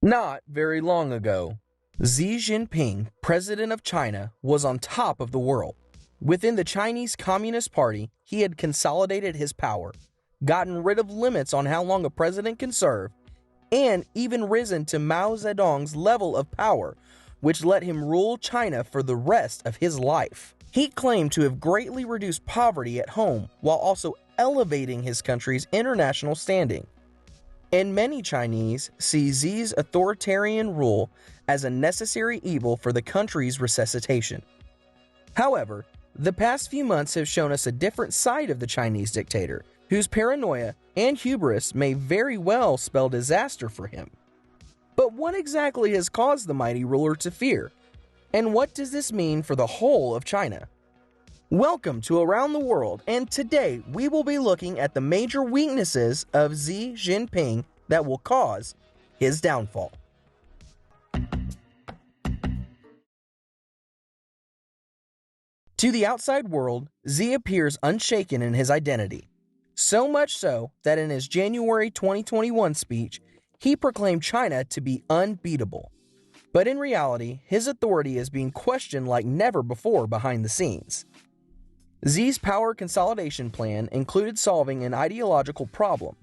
Not very long ago, Xi Jinping, president of China, was on top of the world. Within the Chinese Communist Party, he had consolidated his power, gotten rid of limits on how long a president can serve, and even risen to Mao Zedong's level of power, which let him rule China for the rest of his life. He claimed to have greatly reduced poverty at home while also elevating his country's international standing. And many Chinese see Xi's authoritarian rule as a necessary evil for the country's resuscitation. However, the past few months have shown us a different side of the Chinese dictator, whose paranoia and hubris may very well spell disaster for him. But what exactly has caused the mighty ruler to fear? And what does this mean for the whole of China? Welcome to Around the World, and today we will be looking at the major weaknesses of Xi Jinping that will cause his downfall. To the outside world, Xi appears unshaken in his identity. So much so that in his January 2021 speech, he proclaimed China to be unbeatable. But in reality, his authority is being questioned like never before behind the scenes. Xi's power consolidation plan included solving an ideological problem.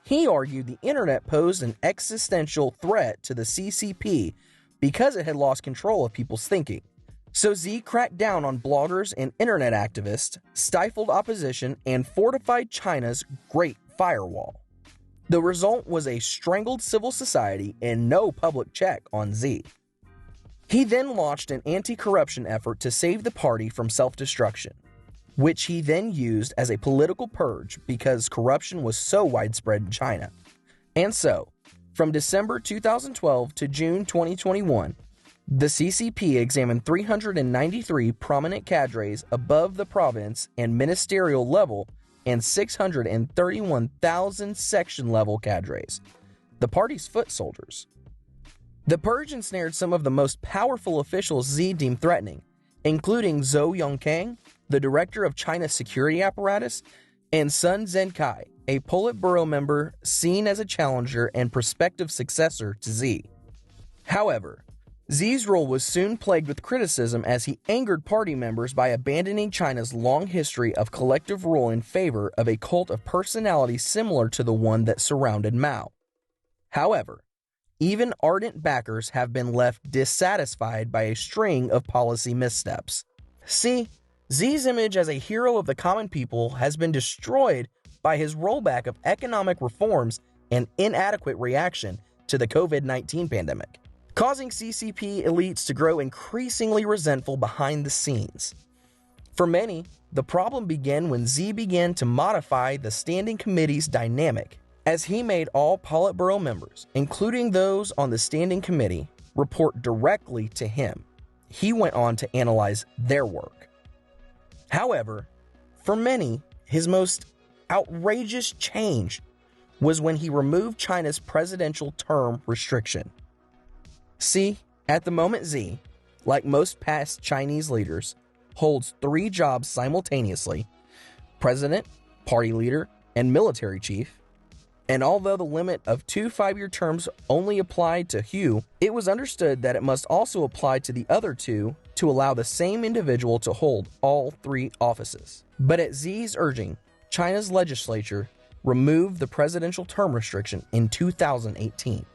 He argued the internet posed an existential threat to the CCP because it had lost control of people's thinking. So Xi cracked down on bloggers and internet activists, stifled opposition, and fortified China's Great Firewall. The result was a strangled civil society and no public check on Xi. He then launched an anti-corruption effort to save the party from self-destruction, which he then used as a political purge because corruption was so widespread in China. And so, from December 2012 to June 2021, the CCP examined 393 prominent cadres above the province and ministerial level and 631,000 section-level cadres, the party's foot soldiers. The purge ensnared some of the most powerful officials Xi deemed threatening, including Zhou Yongkang, the director of China's security apparatus, and Sun Zhenkai, a Politburo member seen as a challenger and prospective successor to Xi. However, Xi's role was soon plagued with criticism as he angered party members by abandoning China's long history of collective rule in favor of a cult of personality similar to the one that surrounded Mao. However, even ardent backers have been left dissatisfied by a string of policy missteps. See, Xi's image as a hero of the common people has been destroyed by his rollback of economic reforms and inadequate reaction to the COVID-19 pandemic, causing CCP elites to grow increasingly resentful behind the scenes. For many, the problem began when Xi began to modify the standing committee's dynamic, as he made all Politburo members, including those on the standing committee, report directly to him. He went on to analyze their work. However, for many, his most outrageous change was when he removed China's presidential term restriction. See, at the moment Xi, like most past Chinese leaders, holds 3 jobs simultaneously: president, party leader, and military chief. And although the limit of 2 5-year terms only applied to Hu, it was understood that it must also apply to the other 2 to allow the same individual to hold all 3 offices. But at Xi's urging, China's legislature removed the presidential term restriction in 2018.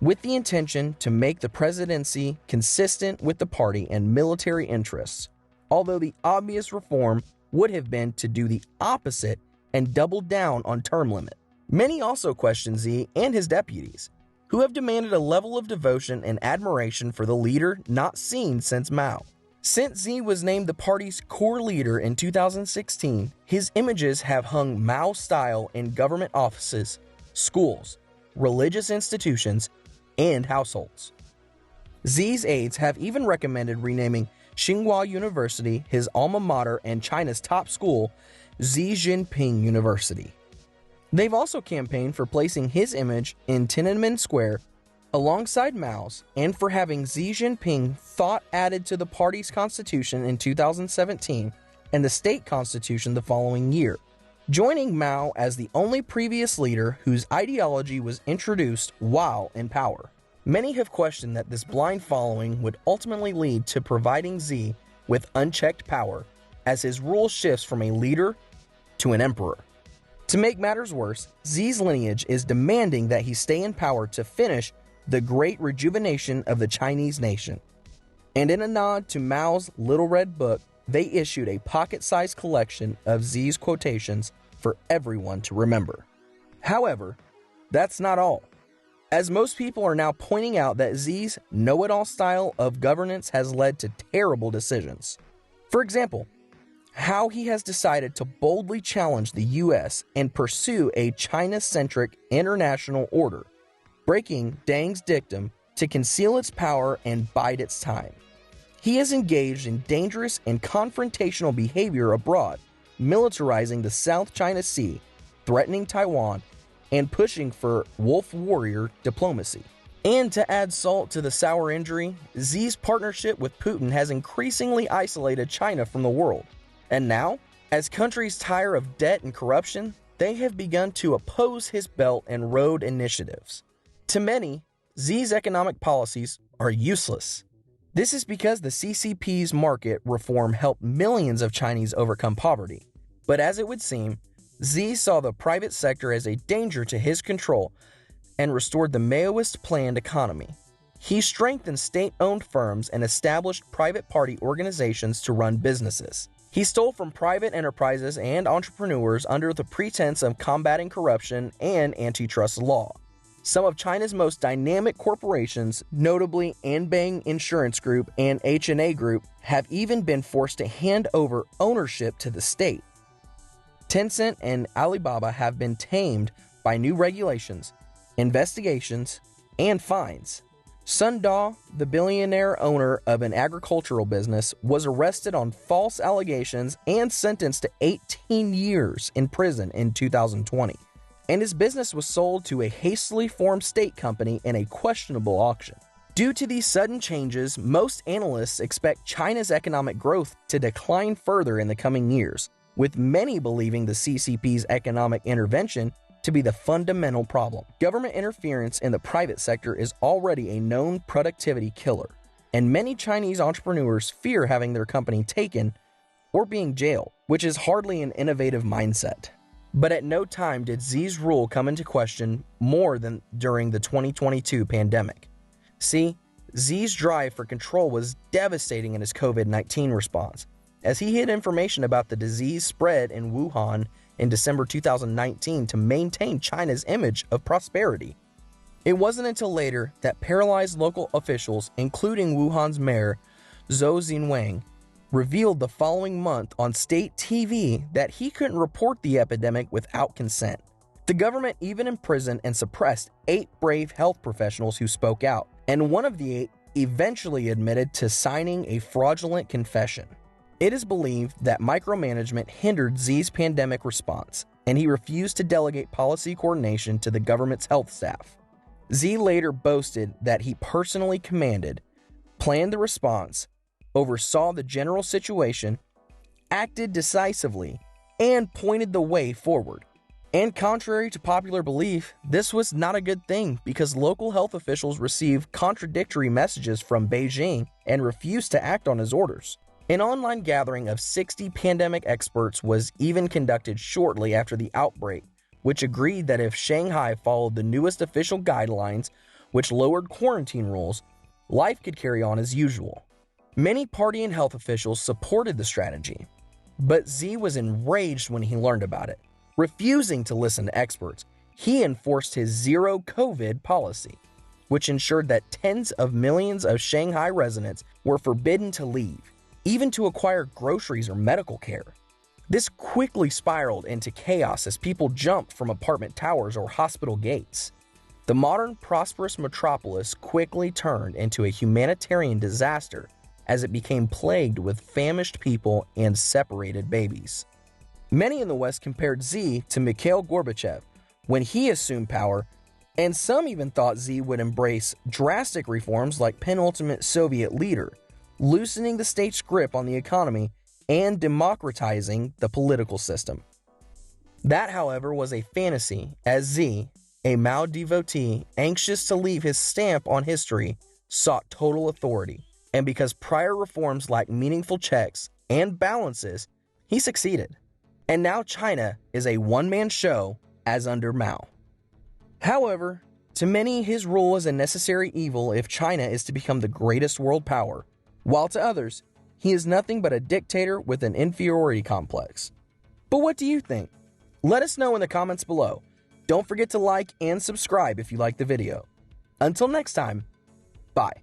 With the intention to make the presidency consistent with the party and military interests, although the obvious reform would have been to do the opposite and double down on term limit. Many also question Xi and his deputies, who have demanded a level of devotion and admiration for the leader not seen since Mao. Since Xi was named the party's core leader in 2016, his images have hung Mao style in government offices, schools, religious institutions, and households. Xi's aides have even recommended renaming Tsinghua University, his alma mater and China's top school, Xi Jinping University. They've also campaigned for placing his image in Tiananmen Square alongside Mao's, and for having Xi Jinping thought added to the party's constitution in 2017 and the state constitution the following year, joining Mao as the only previous leader whose ideology was introduced while in power. Many have questioned that this blind following would ultimately lead to providing Xi with unchecked power, as his rule shifts from a leader to an emperor. To make matters worse, Xi's lineage is demanding that he stay in power to finish the great rejuvenation of the Chinese nation. And in a nod to Mao's Little Red Book, they issued a pocket-sized collection of Xi's quotations for everyone to remember. However, that's not all, as most people are now pointing out that Xi's know-it-all style of governance has led to terrible decisions. For example, how he has decided to boldly challenge the US and pursue a China-centric international order, breaking Deng's dictum to conceal its power and bide its time. He is engaged in dangerous and confrontational behavior abroad, militarizing the South China Sea, threatening Taiwan, and pushing for wolf warrior diplomacy. And to add salt to the sour injury, Xi's partnership with Putin has increasingly isolated China from the world. And now, as countries tire of debt and corruption, they have begun to oppose his Belt and Road initiatives. To many, Xi's economic policies are useless. This is because the CCP's market reform helped millions of Chinese overcome poverty. But as it would seem, Xi saw the private sector as a danger to his control and restored the Maoist planned economy. He strengthened state-owned firms and established private party organizations to run businesses. He stole from private enterprises and entrepreneurs under the pretense of combating corruption and antitrust law. Some of China's most dynamic corporations, notably Anbang Insurance Group and H&A Group, have even been forced to hand over ownership to the state. Tencent and Alibaba have been tamed by new regulations, investigations, and fines. Sun Da, the billionaire owner of an agricultural business, was arrested on false allegations and sentenced to 18 years in prison in 2020. And his business was sold to a hastily formed state company in a questionable auction. Due to these sudden changes, most analysts expect China's economic growth to decline further in the coming years, with many believing the CCP's economic intervention to be the fundamental problem. Government interference in the private sector is already a known productivity killer, and many Chinese entrepreneurs fear having their company taken or being jailed, which is hardly an innovative mindset. But at no time did Xi's rule come into question more than during the 2022 pandemic. See, Xi's drive for control was devastating in his COVID-19 response, as he hid information about the disease spread in Wuhan in December 2019 to maintain China's image of prosperity. It wasn't until later that paralyzed local officials, including Wuhan's mayor, Zhou Xinwang, revealed the following month on state TV that he couldn't report the epidemic without consent. The government even imprisoned and suppressed 8 brave health professionals who spoke out, and one of the 8 eventually admitted to signing a fraudulent confession. It is believed that micromanagement hindered Xi's pandemic response, and he refused to delegate policy coordination to the government's health staff. Xi later boasted that he personally commanded, planned the response, oversaw the general situation, acted decisively, and pointed the way forward. And contrary to popular belief, this was not a good thing because local health officials received contradictory messages from Beijing and refused to act on his orders. An online gathering of 60 pandemic experts was even conducted shortly after the outbreak, which agreed that if Shanghai followed the newest official guidelines, which lowered quarantine rules, life could carry on as usual. Many party and health officials supported the strategy, but Xi was enraged when he learned about it. Refusing to listen to experts, he enforced his zero COVID policy, which ensured that tens of millions of Shanghai residents were forbidden to leave, even to acquire groceries or medical care. This quickly spiraled into chaos as people jumped from apartment towers or hospital gates. The modern prosperous metropolis quickly turned into a humanitarian disaster as it became plagued with famished people and separated babies. Many in the West compared Xi to Mikhail Gorbachev when he assumed power, and some even thought Xi would embrace drastic reforms like penultimate Soviet leader, loosening the state's grip on the economy and democratizing the political system. That, however, was a fantasy, as Xi, a Mao devotee anxious to leave his stamp on history, sought total authority, and because prior reforms lacked meaningful checks and balances, he succeeded. And now China is a one-man show as under Mao. However, to many, his rule is a necessary evil if China is to become the greatest world power, while to others, he is nothing but a dictator with an inferiority complex. But what do you think? Let us know in the comments below. Don't forget to like and subscribe if you liked the video. Until next time, bye.